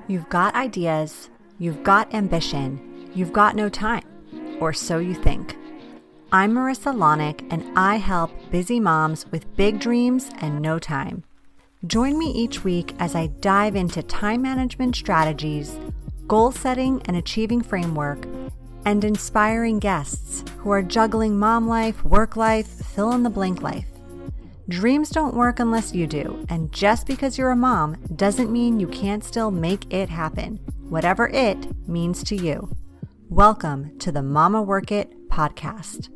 You've got ideas, you've got ambition, you've got no time, or so you think. I'm Marissa Lonick, and I help busy moms with big dreams and no time. Join me each week as I dive into time management strategies, goal setting and achieving framework, and inspiring guests who are juggling mom life, work life, fill in the blank life. Dreams don't work unless you do, and just because you're a mom doesn't mean you can't still make it happen, whatever it means to you. Welcome to the Mama Work It podcast.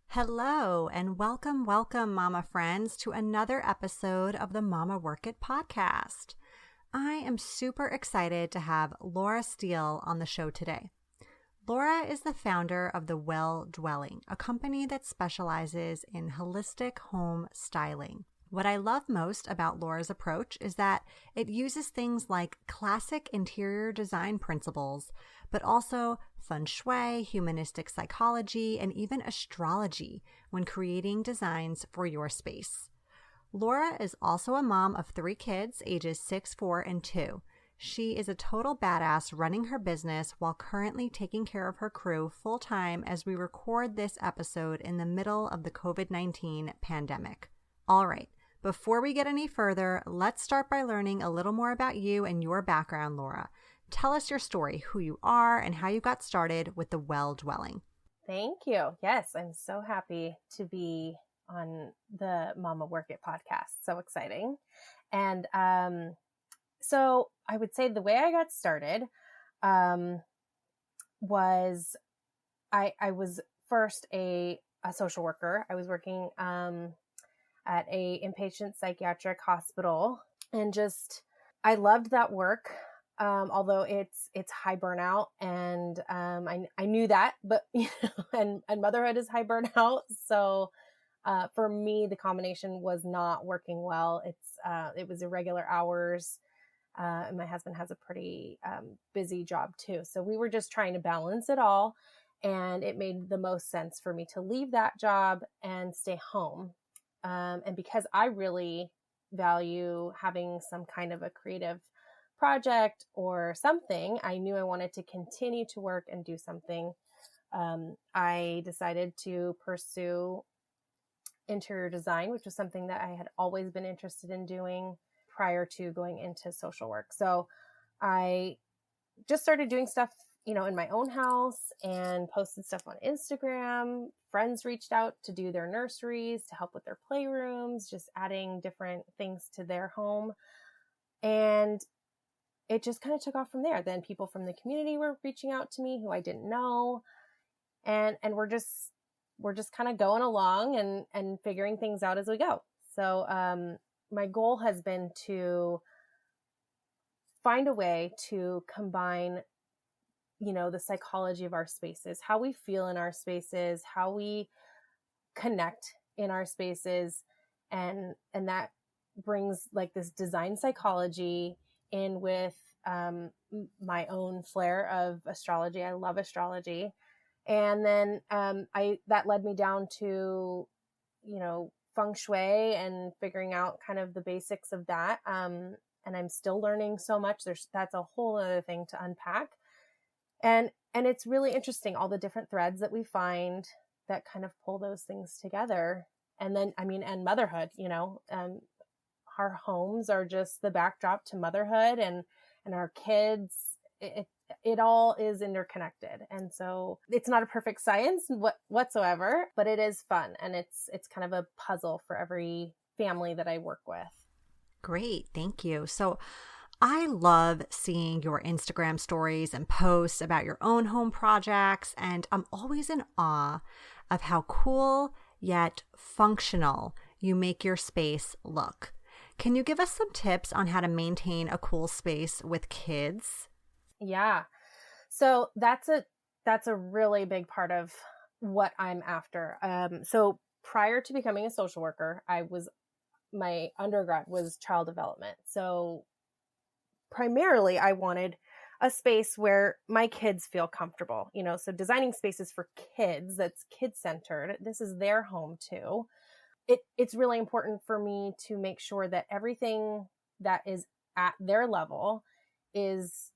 Hello, and welcome, mama friends, to another episode of the Mama Work It podcast. I am super excited to have Laura Steele on the show today. Laura is the founder of The Well Dwelling, a company that specializes in holistic home styling. What I love most about Laura's approach is that it uses things like classic interior design principles, but also Feng Shui, humanistic psychology, and even astrology when creating designs for your space. Laura is also a mom of 3 kids, ages 6, 4, and 2. She is a total badass running her business while currently taking care of her crew full-time as we record this episode in the middle of the COVID-19 pandemic. All right, before we get any further, let's start by learning a little more about you and your background, Laura. Tell us your story, who you are, and how you got started with The Well Dwelling. Thank you. Yes, I'm so happy to be on the Mama Work It podcast. So exciting. And so I would say the way I got started was I was first a social worker. I was working at a inpatient psychiatric hospital, and just I loved that work. Although it's high burnout, and I knew that, but and motherhood is high burnout. So for me, the combination was not working well. It was irregular hours, and my husband has a pretty busy job too. So we were just trying to balance it all, and it made the most sense for me to leave that job and stay home. And because I really value having some kind of a creative project or something, I knew I wanted to continue to work and do something. I decided to pursue interior design, which was something that I had always been interested in doing prior to going into social work. So I just started doing stuff, in my own house and posted stuff on Instagram. Friends reached out to do their nurseries, to help with their playrooms, just adding different things to their home. And it just kind of took off from there. Then people from the community were reaching out to me who I didn't know. And we're just kind of going along and figuring things out as we go. So my goal has been to find a way to combine, the psychology of our spaces, how we feel in our spaces, how we connect in our spaces. And that brings like this design psychology in with my own flair of astrology. I love astrology. And then that led me down to, Feng Shui and figuring out kind of the basics of that. And I'm still learning so much. That's a whole other thing to unpack. And it's really interesting, all the different threads that we find that kind of pull those things together. And then, and motherhood, our homes are just the backdrop to motherhood, and our kids, it all is interconnected. And so it's not a perfect science whatsoever, but it is fun. And it's kind of a puzzle for every family that I work with. Great. Thank you. So I love seeing your Instagram stories and posts about your own home projects, and I'm always in awe of how cool yet functional you make your space look. Can you give us some tips on how to maintain a cool space with kids? Yeah. So that's a really big part of what I'm after. So prior to becoming a social worker, my undergrad was child development. So primarily I wanted a space where my kids feel comfortable, so designing spaces for kids, that's kid-centered. This is their home too. it's really important for me to make sure that everything that is at their level is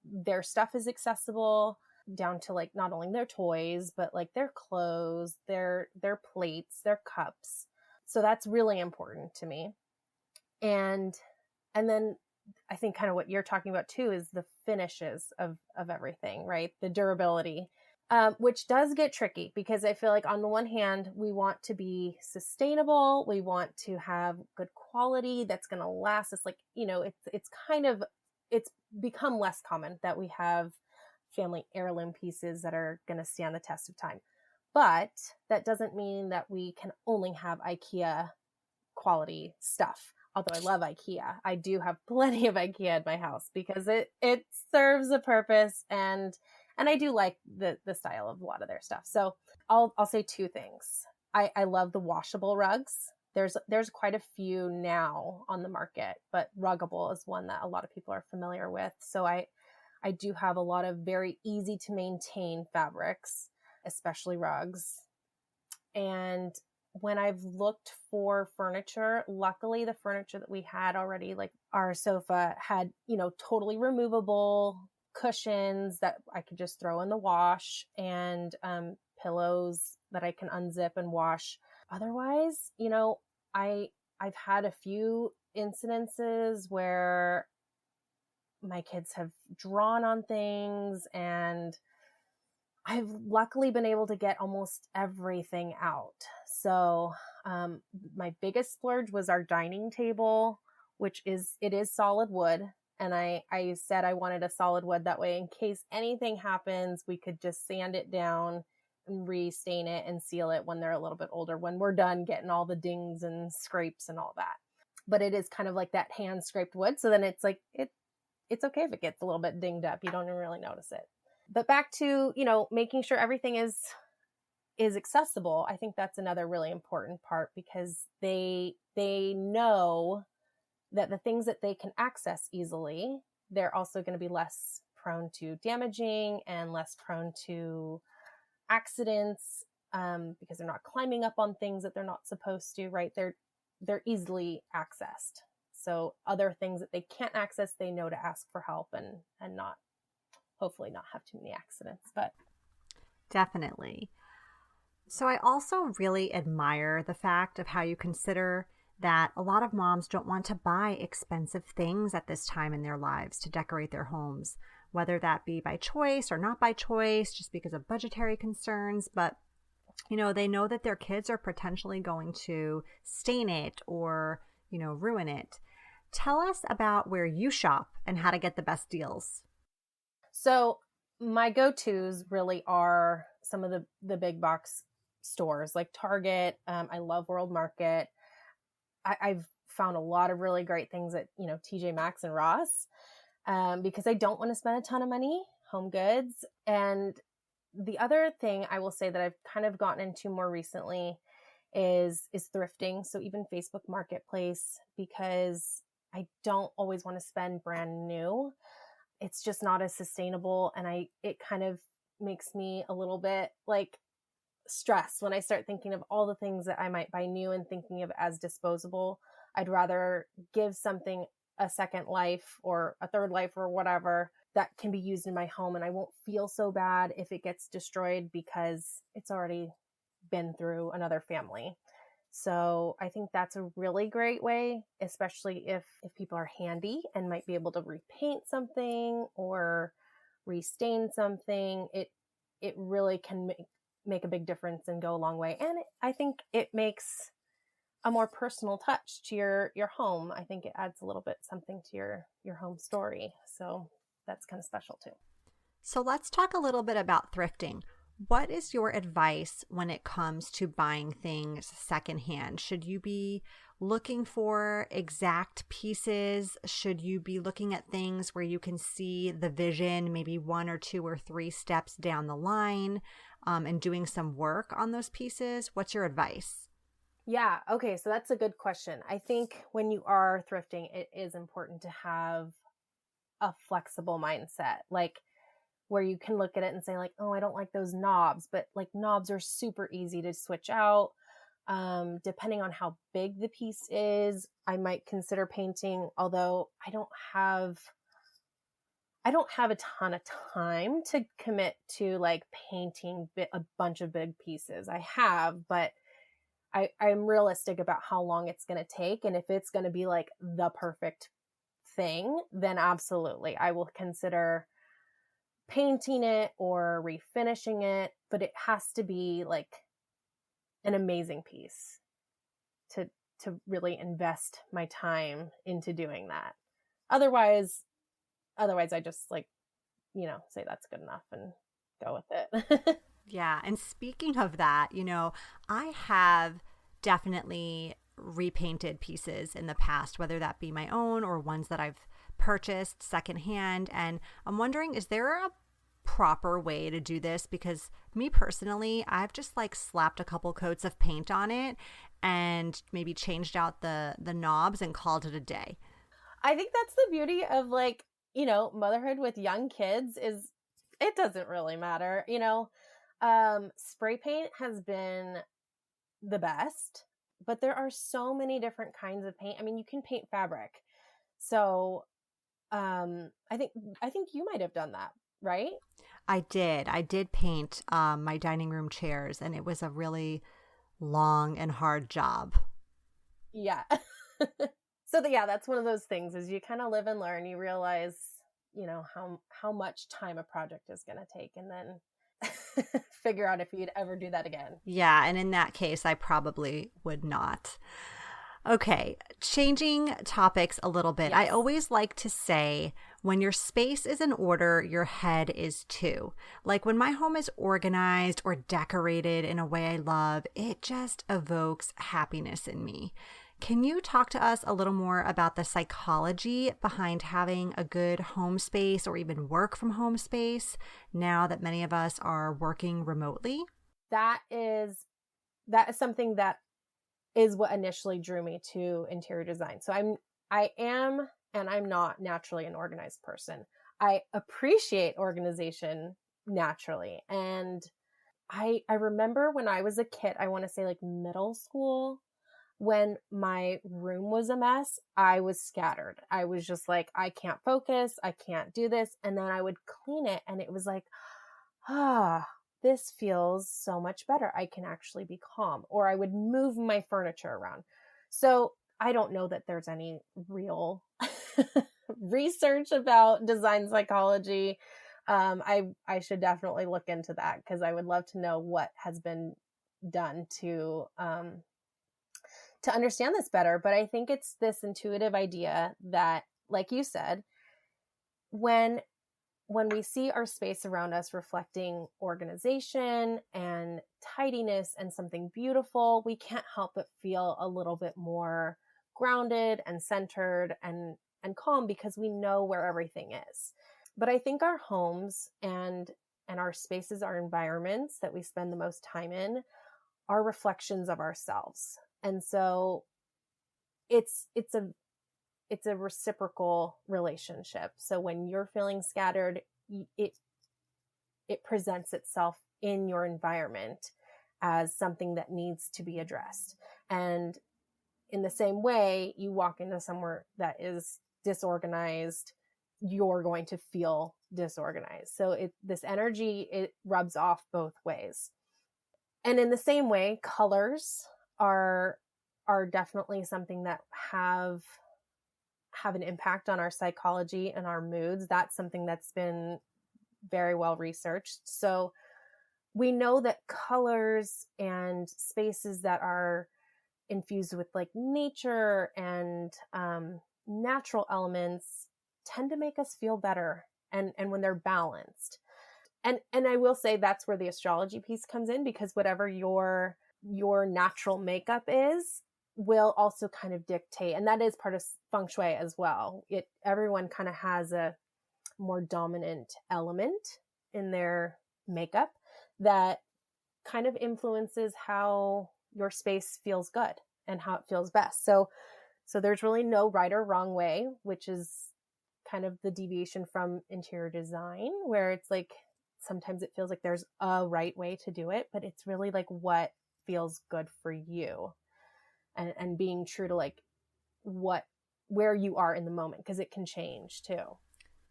their stuff is accessible, down to like not only their toys, but like their clothes, their plates, their cups. So that's really important to me. And then I think kind of what you're talking about too is the finishes of everything, right? The durability, which does get tricky because I feel like on the one hand, we want to be sustainable. We want to have good quality that's going to last us. Like, you know, it's become less common that we have family heirloom pieces that are going to stand the test of time. But that doesn't mean that we can only have IKEA quality stuff. Although I love IKEA, I do have plenty of IKEA in my house because it serves a purpose, and I do like the style of a lot of their stuff. So I'll say two things. I love the washable rugs. There's quite a few now on the market, but Ruggable is one that a lot of people are familiar with. So I do have a lot of very easy to maintain fabrics, especially rugs. And when I've looked for furniture, luckily the furniture that we had already, like our sofa had, you know, totally removable cushions that I could just throw in the wash, and pillows that I can unzip and wash. Otherwise, you know, I've had a few incidences where my kids have drawn on things, and I've luckily been able to get almost everything out. So my biggest splurge was our dining table, which is solid wood. And I said I wanted a solid wood that way in case anything happens, we could just sand it down and restain it and seal it when they're a little bit older, when we're done getting all the dings and scrapes and all that. But it is kind of like that hand scraped wood. So then it's like, it's okay if it gets a little bit dinged up. You don't even really notice it. But back to, you know, making sure everything is accessible. I think that's another really important part, because they know that the things that they can access easily, they're also going to be less prone to damaging and less prone to accidents, because they're not climbing up on things that they're not supposed to, right? They're easily accessed. So other things that they can't access, they know to ask for help and not, hopefully not have too many accidents. But definitely. So I also really admire the fact of how you consider that a lot of moms don't want to buy expensive things at this time in their lives to decorate their homes, whether that be by choice or not by choice, just because of budgetary concerns. But, you know, they know that their kids are potentially going to stain it or, you know, ruin it. Tell us about where you shop and how to get the best deals. So my go-tos really are some of the big box stores like Target. I love World Market. I've found a lot of really great things at, you know, TJ Maxx and Ross, because I don't want to spend a ton of money, Home Goods. And the other thing I will say that I've kind of gotten into more recently is thrifting. So even Facebook Marketplace, because I don't always want to spend brand new. It's just not as sustainable. And it kind of makes me a little bit like stressed when I start thinking of all the things that I might buy new and thinking of as disposable. I'd rather give something a second life or a third life or whatever that can be used in my home. And I won't feel so bad if it gets destroyed because it's already been through another family. So I think that's a really great way, especially if people are handy and might be able to repaint something or restain something. It really can make a big difference and go a long way. And I think it makes a more personal touch to your home. I think it adds a little bit something to your home story. So that's kind of special too. So let's talk a little bit about thrifting. What is your advice when it comes to buying things secondhand? Should you be looking for exact pieces? Should you be looking at things where you can see the vision, maybe 1 or 2 or 3 steps down the line, and doing some work on those pieces? What's your advice? Yeah. Okay. So that's a good question. I think when you are thrifting, it is important to have a flexible mindset, like where you can look at it and say like, oh, I don't like those knobs, but like knobs are super easy to switch out. Depending on how big the piece is, I might consider painting, although I don't have a ton of time to commit to like painting a bunch of big pieces. I have, but I'm realistic about how long it's going to take. And if it's going to be like the perfect thing, then absolutely, I will consider painting it or refinishing it, but it has to be like an amazing piece to really invest my time into doing that. Otherwise I just like, say that's good enough and go with it. Yeah. And speaking of that, I have definitely repainted pieces in the past, whether that be my own or ones that I've purchased secondhand. And I'm wondering, is there a proper way to do this? Because me personally, I've just like slapped a couple coats of paint on it and maybe changed out the knobs and called it a day. I think that's the beauty of like, motherhood with young kids is it doesn't really matter, spray paint has been the best, but there are so many different kinds of paint. I mean, you can paint fabric. So, I think you might have done that, right? I did. I did paint my dining room chairs, and it was a really long and hard job. Yeah. So yeah, that's one of those things is you kind of live and learn. You realize, how much time a project is going to take, and then figure out if you'd ever do that again. Yeah, and in that case, I probably would not. Okay, changing topics a little bit. Yes. I always like to say when your space is in order, your head is too. Like when my home is organized or decorated in a way I love, it just evokes happiness in me. Can you talk to us a little more about the psychology behind having a good home space or even work from home space now that many of us are working remotely? That is something that is what initially drew me to interior design. So I am and I'm not naturally an organized person. I appreciate organization naturally. And I remember when I was a kid, I want to say like middle school, when my room was a mess, I was scattered. I was just like, I can't focus. I can't do this. And then I would clean it and it was like, this feels so much better. I can actually be calm. Or I would move my furniture around. So I don't know that there's any real research about design psychology. I should definitely look into that because I would love to know what has been done to understand this better. But I think it's this intuitive idea that, like you said, when we see our space around us reflecting organization and tidiness and something beautiful, we can't help but feel a little bit more grounded and centered and calm because we know where everything is. But I think our homes and our spaces, our environments that we spend the most time in are reflections of ourselves. And so it's a reciprocal relationship. So when you're feeling scattered, it presents itself in your environment as something that needs to be addressed. And in the same way, you walk into somewhere that is disorganized, you're going to feel disorganized. So this energy, it rubs off both ways. And in the same way, colors are definitely something that have an impact on our psychology and our moods. That's something that's been very well researched. So we know that colors and spaces that are infused with like nature and natural elements tend to make us feel better and when they're balanced. And I will say that's where the astrology piece comes in, because whatever your natural makeup is will also kind of dictate, and that is part of Feng Shui as well. Everyone kind of has a more dominant element in their makeup that kind of influences how your space feels good and how it feels best. So there's really no right or wrong way, which is kind of the deviation from interior design, where it's like sometimes it feels like there's a right way to do it, but it's really like what feels good for you, and being true to like where you are in the moment, because it can change too.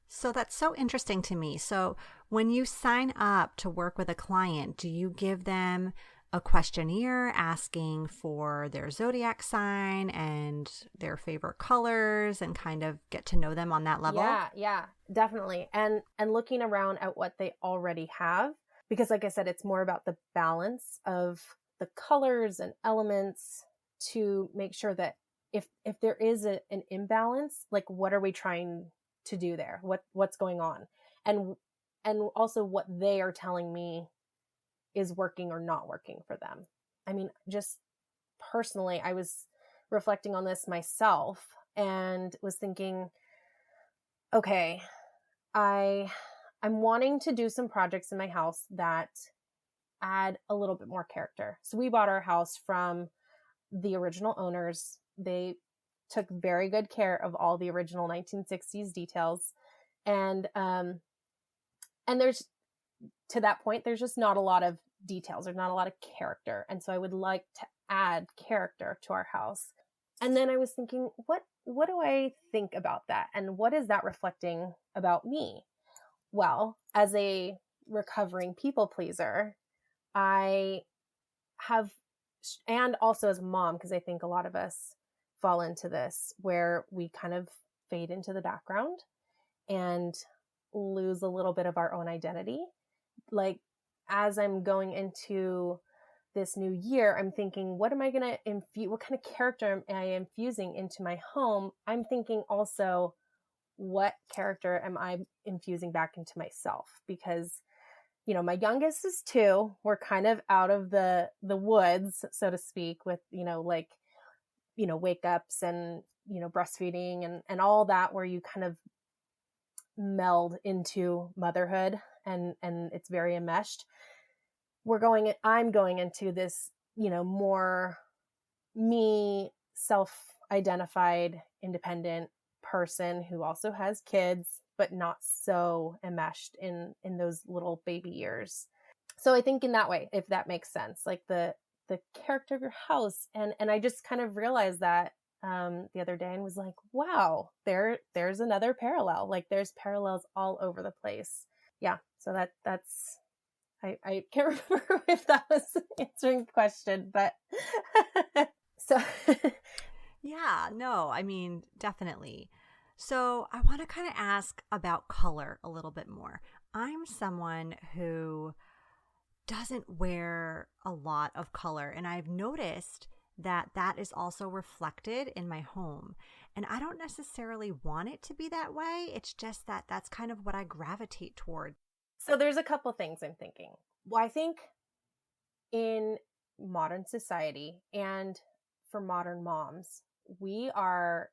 So that's so interesting to me. So when you sign up to work with a client, do you give them a questionnaire asking for their zodiac sign and their favorite colors and kind of get to know them on that level? Yeah, definitely. And looking around at what they already have, because like I said, it's more about the balance of the colors and elements to make sure that if there is an imbalance, like what are we trying to do there? What's going on? And also what they are telling me is working or not working for them. I mean, just personally, I was reflecting on this myself and was thinking, okay, I'm wanting to do some projects in my house that add a little bit more character. So we bought our house from the original owners. They took very good care of all the original 1960s details. And there's, to that point, there's just not a lot of details. There's not a lot of character. And so I would like to add character to our house. And then I was thinking, what do I think about that? And what is that reflecting about me? Well, as a recovering people pleaser, I have, and also as a mom, because I think a lot of us fall into this where we kind of fade into the background and lose a little bit of our own identity. Like, as I'm going into this new year, I'm thinking, what am I going to infuse? What kind of character am I infusing into my home? I'm thinking also, what character am I infusing back into myself? Because, you know, my youngest is 2. We're kind of out of the woods, so to speak, with, like, wake ups and, breastfeeding and all that, where you kind of meld into motherhood and it's very enmeshed. I'm going into this, more me, self-identified, independent person who also has kids, but not so enmeshed in those little baby years. So I think in that way, if that makes sense, like the character of your house. And I just kind of realized that the other day and was like, wow, there's another parallel. Like there's parallels all over the place. Yeah. So that's, I can't remember if that was answering the question, but so. Yeah, no, I mean, definitely. So I want to kind of ask about color a little bit more. I'm someone who doesn't wear a lot of color, and I've noticed that that is also reflected in my home. And I don't necessarily want it to be that way. It's just that that's kind of what I gravitate toward. So there's a couple things I'm thinking. Well, I think in modern society and for modern moms, we are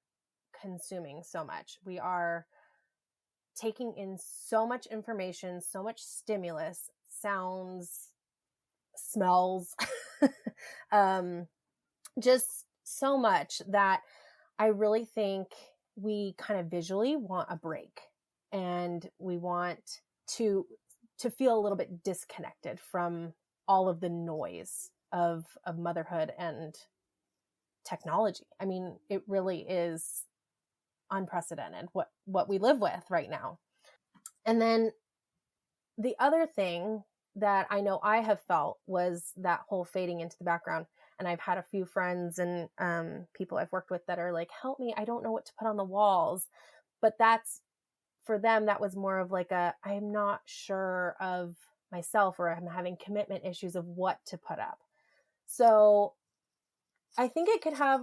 consuming so much. We are taking in so much information, so much stimulus, sounds, smells, just so much that I really think we kind of visually want a break, and we want to feel a little bit disconnected from all of the noise of motherhood and technology. I mean, it really is unprecedented what we live with right now. And then the other thing that I know I have felt was that whole fading into the background. And I've had a few friends and people I've worked with that are like, help me, I don't know what to put on the walls. But that's, for them, that was more of like I'm not sure of myself, or I'm having commitment issues of what to put up. So I think it could have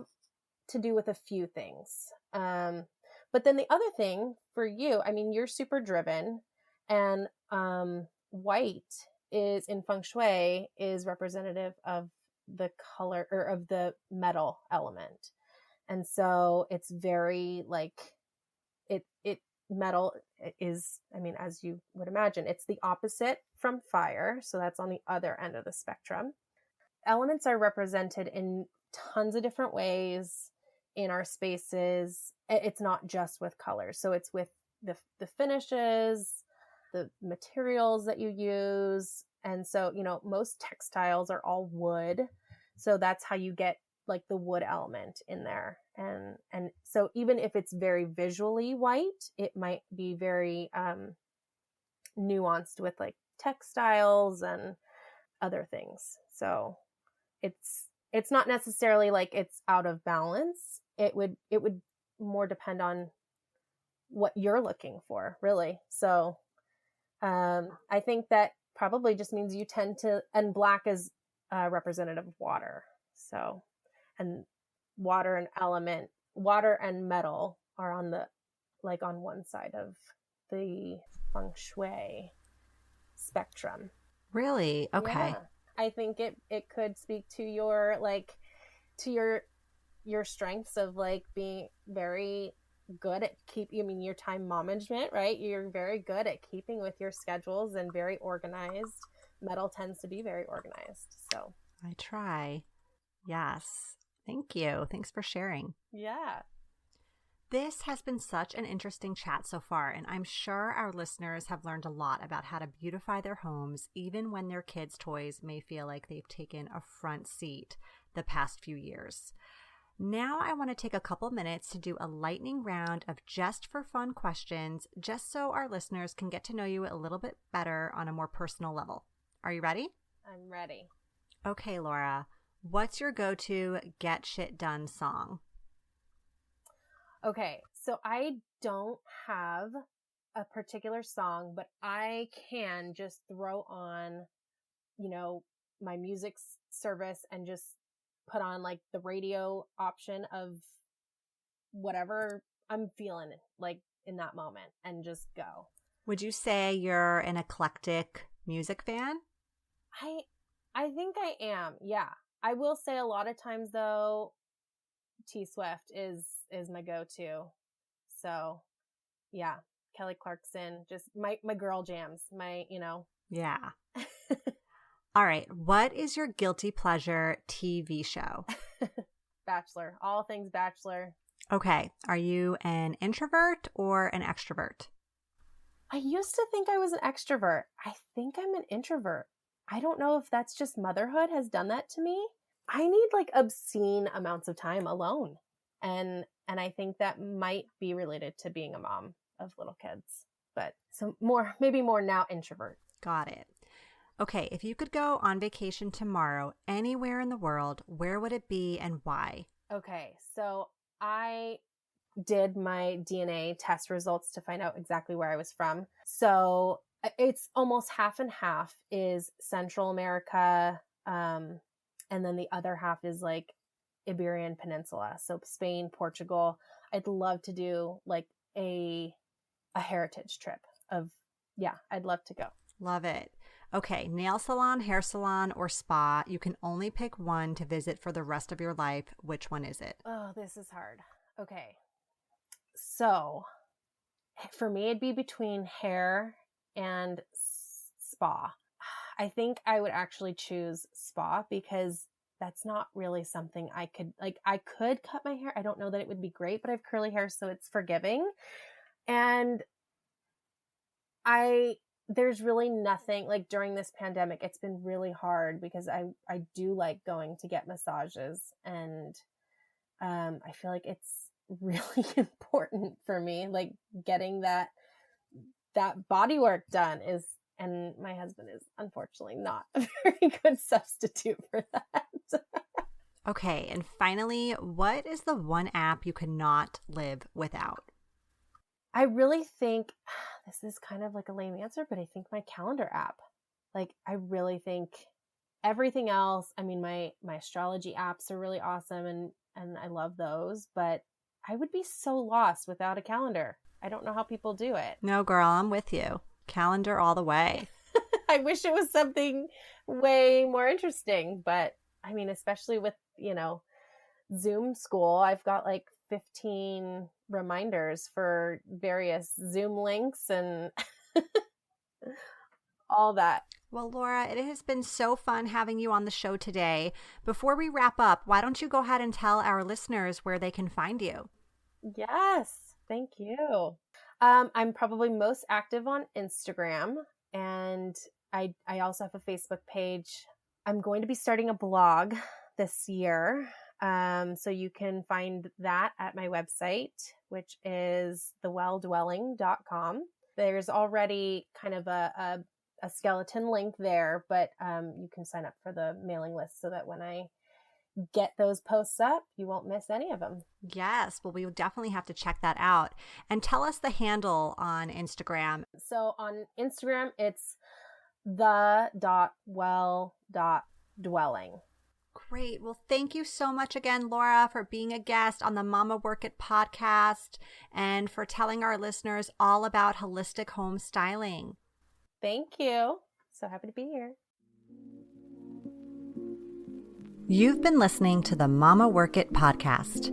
to do with a few things. But then the other thing for you, I mean, you're super driven, and white is in Feng Shui is representative of the color, or of the metal element. And so it's very like it metal is, I mean, as you would imagine, it's the opposite from fire. So that's on the other end of the spectrum. Elements are represented in tons of different ways in our spaces. It's not just with colors. So it's with the finishes, the materials that you use. And so, most textiles are all wood. So that's how you get like the wood element in there. And so even if it's very visually white, it might be very nuanced with like textiles and other things. So it's not necessarily like it's out of balance. It would more depend on what you're looking for, really. So I think that probably just means you tend to, and black is representative of water. So, and water and metal are on the, like on one side of the Feng Shui spectrum. Really? Okay. Yeah. I think it could speak to your, like, to your strengths of like being very good at your time management, right? You're very good at keeping with your schedules and very organized. Metal tends to be very organized. So I try. Yes. Thank you. Thanks for sharing. yeah. This has been such an interesting chat so far, and I'm sure our listeners have learned a lot about how to beautify their homes, even when their kids' toys may feel like they've taken a front seat the past few years. Now I want to take a couple minutes to do a lightning round of just for fun questions, just so our listeners can get to know you a little bit better on a more personal level. Are you ready? I'm ready. Okay, Laura, what's your go-to get shit done song? Okay, so I don't have a particular song, but I can just throw on, my music service and just put on like the radio option of whatever I'm feeling like in that moment and just go. Would you say you're an eclectic music fan? I think I am. Yeah. I will say a lot of times though, T Swift is my go-to. So yeah, Kelly Clarkson, just my girl jams, Yeah. All right. What is your guilty pleasure TV show? Bachelor, all things Bachelor. Okay. Are you an introvert or an extrovert? I used to think I was an extrovert. I think I'm an introvert. I don't know if that's just motherhood has done that to me. I need like obscene amounts of time alone. And I think that might be related to being a mom of little kids. But so maybe more now introvert. Got it. Okay, if you could go on vacation tomorrow, anywhere in the world, where would it be and why? Okay, so I did my DNA test results to find out exactly where I was from. So it's almost half and half is Central America, and then the other half is like Iberian Peninsula. So Spain, Portugal. I'd love to do like a heritage trip I'd love to go. Love it. Okay, nail salon, hair salon, or spa. You can only pick one to visit for the rest of your life. Which one is it? Oh, this is hard. Okay. So for me, it'd be between hair and spa. I think I would actually choose spa because that's not really something I could cut my hair. I don't know that it would be great, but I have curly hair, so it's forgiving. And there's really nothing like during this pandemic, it's been really hard because I do like going to get massages and I feel like it's really important for me, like getting that body work done and my husband is unfortunately not a very good substitute for that. Okay, and finally, what is the one app you could not live without? I really think this is kind of like a lame answer, but I think my calendar app. Like I really think everything else, I mean my astrology apps are really awesome and I love those, but I would be so lost without a calendar. I don't know how people do it. No, girl, I'm with you. Calendar all the way. I wish it was something way more interesting, but I mean, especially with, Zoom school, I've got like 15 reminders for various Zoom links and all that. Well, Laura, it has been so fun having you on the show today. Before we wrap up, why don't you go ahead and tell our listeners where they can find you? Yes, thank you. I'm probably most active on Instagram, and I also have a Facebook page. I'm going to be starting a blog this year. So you can find that at my website, which is thewelldwelling.com. There's already kind of a skeleton link there, but you can sign up for the mailing list so that when I get those posts up, you won't miss any of them. Yes. Well, we will definitely have to check that out. And tell us the handle on Instagram. So on Instagram, it's the.well.dwelling. Great. Well, thank you so much again, Laura, for being a guest on the Mama Work It podcast and for telling our listeners all about holistic home styling. Thank you. So happy to be here. You've been listening to the Mama Work It podcast.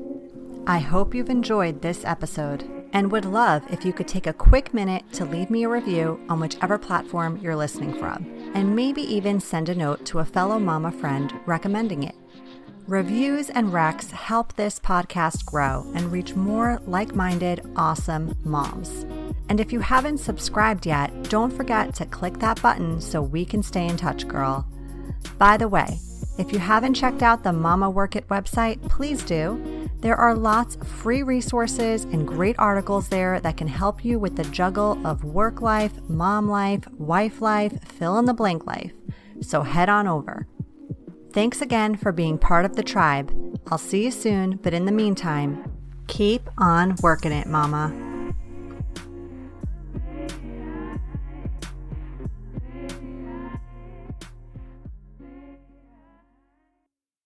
I hope you've enjoyed this episode and would love if you could take a quick minute to leave me a review on whichever platform you're listening from, and maybe even send a note to a fellow mama friend recommending it. Reviews and recs help this podcast grow and reach more like-minded, awesome moms. And if you haven't subscribed yet, don't forget to click that button so we can stay in touch, girl. By the way, if you haven't checked out the Mama Work It website, please do. There are lots of free resources and great articles there that can help you with the juggle of work life, mom life, wife life, fill in the blank life. So head on over. Thanks again for being part of the tribe. I'll see you soon, but in the meantime, keep on working it, mama.